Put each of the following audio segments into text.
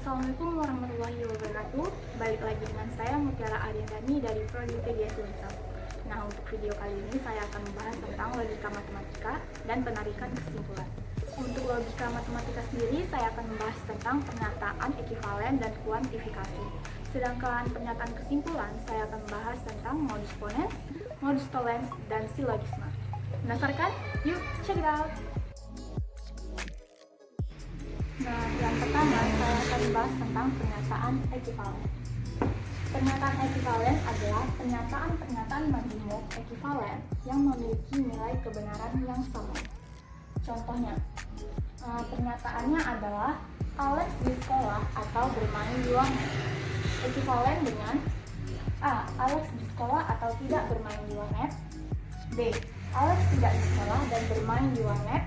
Assalamualaikum warahmatullahi wabarakatuh. Balik lagi dengan saya Mutiara Ariandani dari Prodi PGS Unsur. Nah, untuk video kali ini saya akan membahas tentang logika matematika dan penarikan kesimpulan. Untuk logika matematika sendiri, saya akan membahas tentang pernyataan ekivalen dan kuantifikasi. Sedangkan pernyataan kesimpulan, saya akan membahas tentang modus ponens, modus tollens, dan silogisme. Penasaran? Yuk, check it out! Nah, yang pertama saya akan membahas tentang pernyataan ekivalen. Pernyataan ekivalen adalah pernyataan-pernyataan majmuk ekivalen yang memiliki nilai kebenaran yang sama. Contohnya, pernyataannya adalah Alex di sekolah atau bermain di warnet. Ekivalen dengan A. Alex di sekolah atau tidak bermain di warnet. B. Alex tidak di sekolah dan bermain di warnet.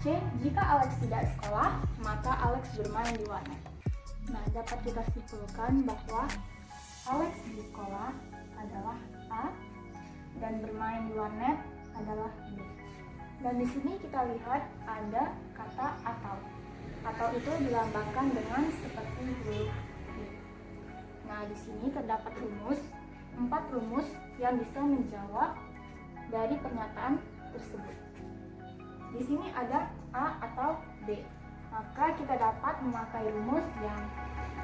C. Jika Alex tidak sekolah, maka Alex bermain di warnet. Nah, dapat kita simpulkan bahwa Alex di sekolah adalah A dan bermain di warnet adalah B. Dan di sini kita lihat ada kata atau. Atau itu dilambangkan dengan seperti huruf B. Nah, di sini terdapat rumus, 4 rumus yang bisa menjawab dari pernyataan tersebut. Di sini ada A atau B, maka kita dapat memakai rumus yang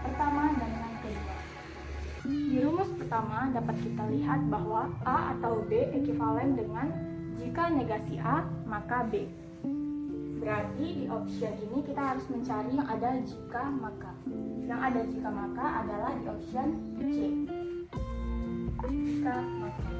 pertama dan yang kedua. Di rumus pertama dapat kita lihat bahwa A atau B ekivalen dengan jika negasi A, maka B. Berarti di option ini kita harus mencari yang ada jika maka. Yang ada jika maka adalah di option C. Jika maka.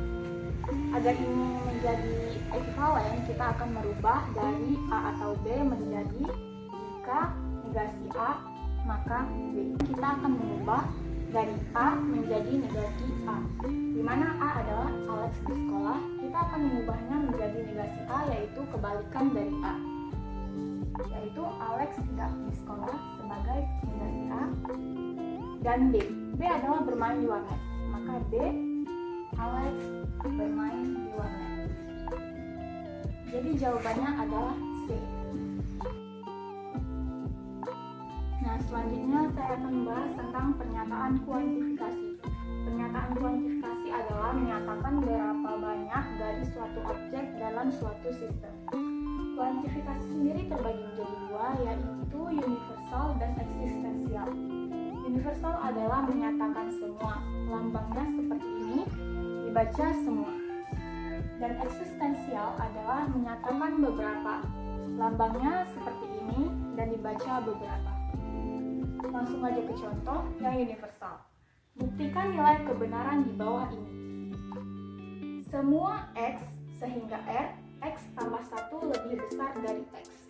Agar ini menjadi ekivalen, kita akan merubah dari A atau B menjadi jika negasi A, maka B. Kita akan mengubah dari A menjadi negasi A, di mana A adalah Alex di sekolah. Kita akan mengubahnya menjadi negasi A, yaitu kebalikan dari A, yaitu Alex tidak di sekolah sebagai negasi A. Dan B. B adalah bermain di warnet, maka B. Alex bermain di warnet. Jadi jawabannya adalah C. Nah, selanjutnya saya akan membahas tentang pernyataan kuantifikasi. Pernyataan kuantifikasi adalah menyatakan berapa banyak dari suatu objek dalam suatu sistem. Kuantifikasi sendiri terbagi menjadi dua, yaitu universal dan eksistensial. Universal adalah menyatakan semua, lambangnya seperti ini, dibaca semua. Dan eksistensial adalah menyatakan beberapa, lambangnya seperti ini dan dibaca beberapa. Langsung aja ke contoh yang universal. Buktikan nilai kebenaran di bawah ini. Semua X sehingga R, X tambah 1 lebih besar dari X.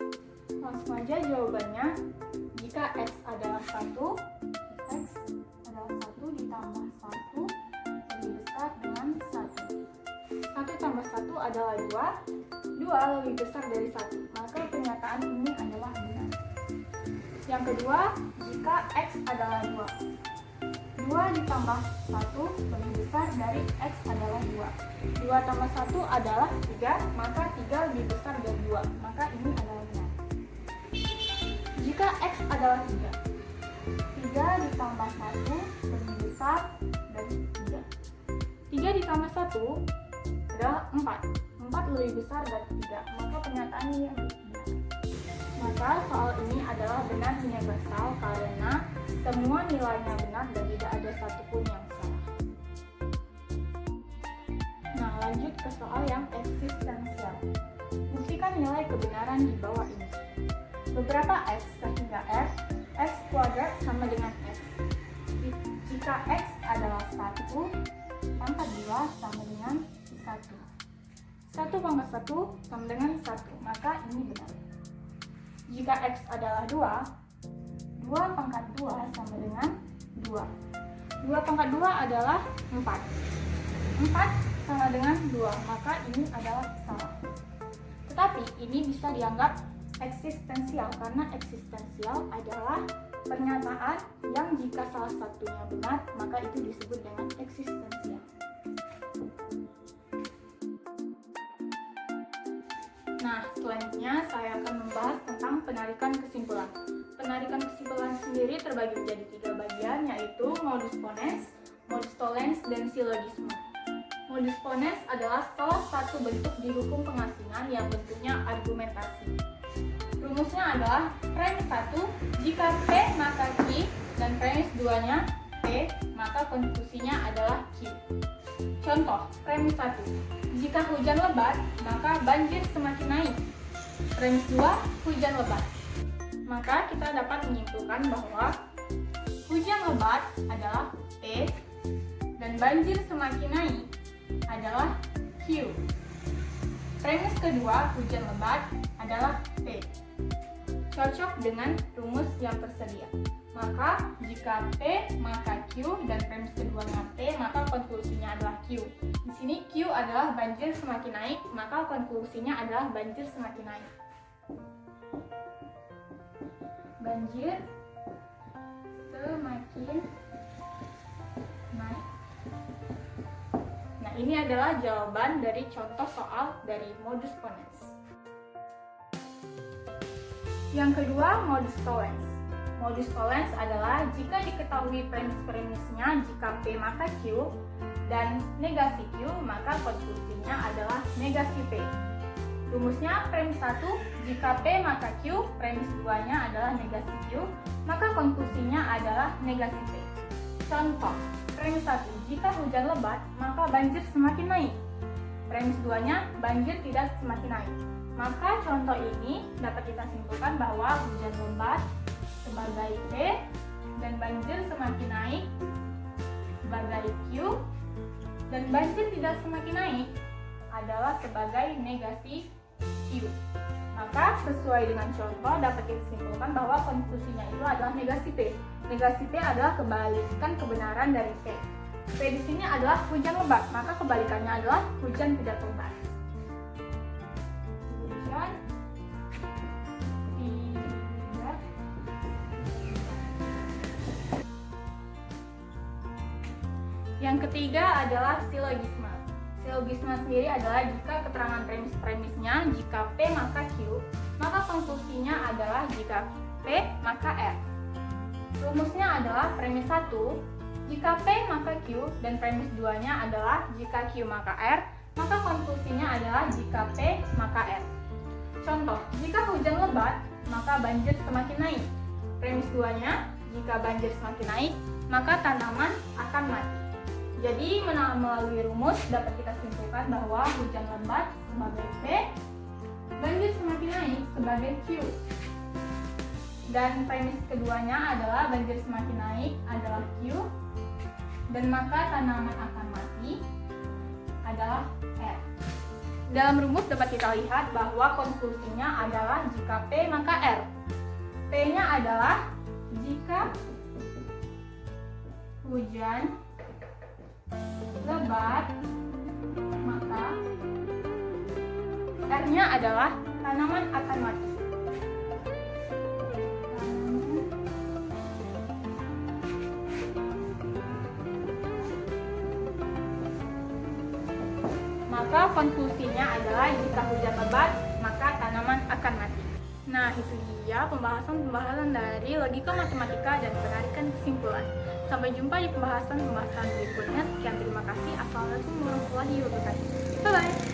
Langsung aja jawabannya, jika X adalah 1, X adalah 1 ditambah 1 lebih besar dengan 1. 1 tambah 1 adalah 2, 2 lebih besar dari 1, maka pernyataan ini adalah benar. Yang kedua, jika X adalah 2, 2 ditambah 1 lebih besar dari X adalah 2, 2 tambah 1 adalah 3, maka 3 lebih besar dari 2, maka ini adalah benar. Jika X adalah 3, 3 ditambah 1 lebih besar dari 3, 3 ditambah 1 adalah 4, 4 lebih besar dari 3, maka pernyataan ini benar. Maka soal ini adalah benar universal karena semua nilainya benar dan tidak ada satupun yang salah. Nah, lanjut ke soal yang eksistensial. Buktikan nilai kebenaran di bawah ini. Beberapa X sehingga R, X kuadrat sama dengan X. Jika X adalah 1, pangkat 2 sama dengan 1. 1 pangkat 1 sama dengan 1, maka ini benar. Jika X adalah 2, 2 pangkat 2 sama dengan 2. 2 pangkat 2 adalah 4. 4 sama dengan 2, maka ini adalah salah. Tetapi ini bisa dianggap eksistensial karena eksistensial adalah pernyataan yang jika salah satunya benar, maka itu disebut dengan eksistensial. Nah, selanjutnya saya akan membahas tentang penarikan kesimpulan. penarikan kesimpulan sendiri terbagi menjadi 3 bagian, yaitu modus ponens, modus tollens, dan silogisme. Modus ponens adalah salah satu bentuk di hukum pengasingan yang bentuknya argumentasi. Rumusnya adalah premis 1, jika P maka Q, dan premis 2-nya P, maka konklusinya adalah Q. Contoh, premis 1, jika hujan lebat, maka banjir semakin naik. Premis 2, hujan lebat. Maka kita dapat menyimpulkan bahwa hujan lebat adalah P, dan banjir semakin naik adalah Q. Premis kedua, hujan lebat adalah P. Cocok dengan rumus yang tersedia. Maka jika P maka Q, dan premis keduanya P, maka konklusinya adalah Q. Di sini Q adalah banjir semakin naik, maka konklusinya adalah banjir semakin naik. Banjir semakin naik. Nah, ini adalah jawaban dari contoh soal dari modus ponens. Yang kedua, modus tollens. Modus tollens adalah jika diketahui premis-premisnya, jika P maka Q, dan negasi Q, maka konklusinya adalah negasi P. Rumusnya premis 1, jika P maka Q, premis 2-nya adalah negasi Q, maka konklusinya adalah negasi P. Contoh, premis 1, jika hujan lebat, maka banjir semakin naik. Premis 2-nya, banjir tidak semakin naik. Maka contoh ini dapat kita simpulkan bahwa hujan lebat sebagai P dan banjir semakin naik sebagai Q, dan banjir tidak semakin naik adalah sebagai negasi Q. Maka sesuai dengan contoh dapat kita simpulkan bahwa konklusinya itu adalah negasi P. Negasi P adalah kebalikan kebenaran dari P. P di sini adalah hujan lebat, maka kebalikannya adalah hujan tidak lebat. Yang ketiga adalah silogisme. Silogisme sendiri adalah jika keterangan premis-premisnya, jika P maka Q, maka konklusinya adalah jika P maka R. Rumusnya adalah premis 1, jika P maka Q, dan premis 2-nya adalah jika Q maka R, maka konklusinya adalah jika P maka R. Contoh, jika hujan lebat, maka banjir semakin naik. Premis 2-nya, jika banjir semakin naik, maka tanaman akan mati. Jadi melalui rumus dapat kita simpulkan bahwa hujan lebat sebagai P, banjir semakin naik sebagai Q. Dan premis keduanya adalah banjir semakin naik adalah Q, dan maka tanaman akan mati adalah R. Dalam rumus dapat kita lihat bahwa konklusinya adalah jika P maka R. P-nya adalah jika hujan lebat, maka R-nya adalah tanaman akan mati. Maka konklusinya adalah jika hujan lebat, maka tanaman akan mati. Nah, itu dia pembahasan dari logika matematika dan penarikan kesimpulan. Sampai jumpa di pembahasan berikutnya. Sekian, terima kasih. Assalamualaikum warahmatullahi wabarakatuh. Bye-bye.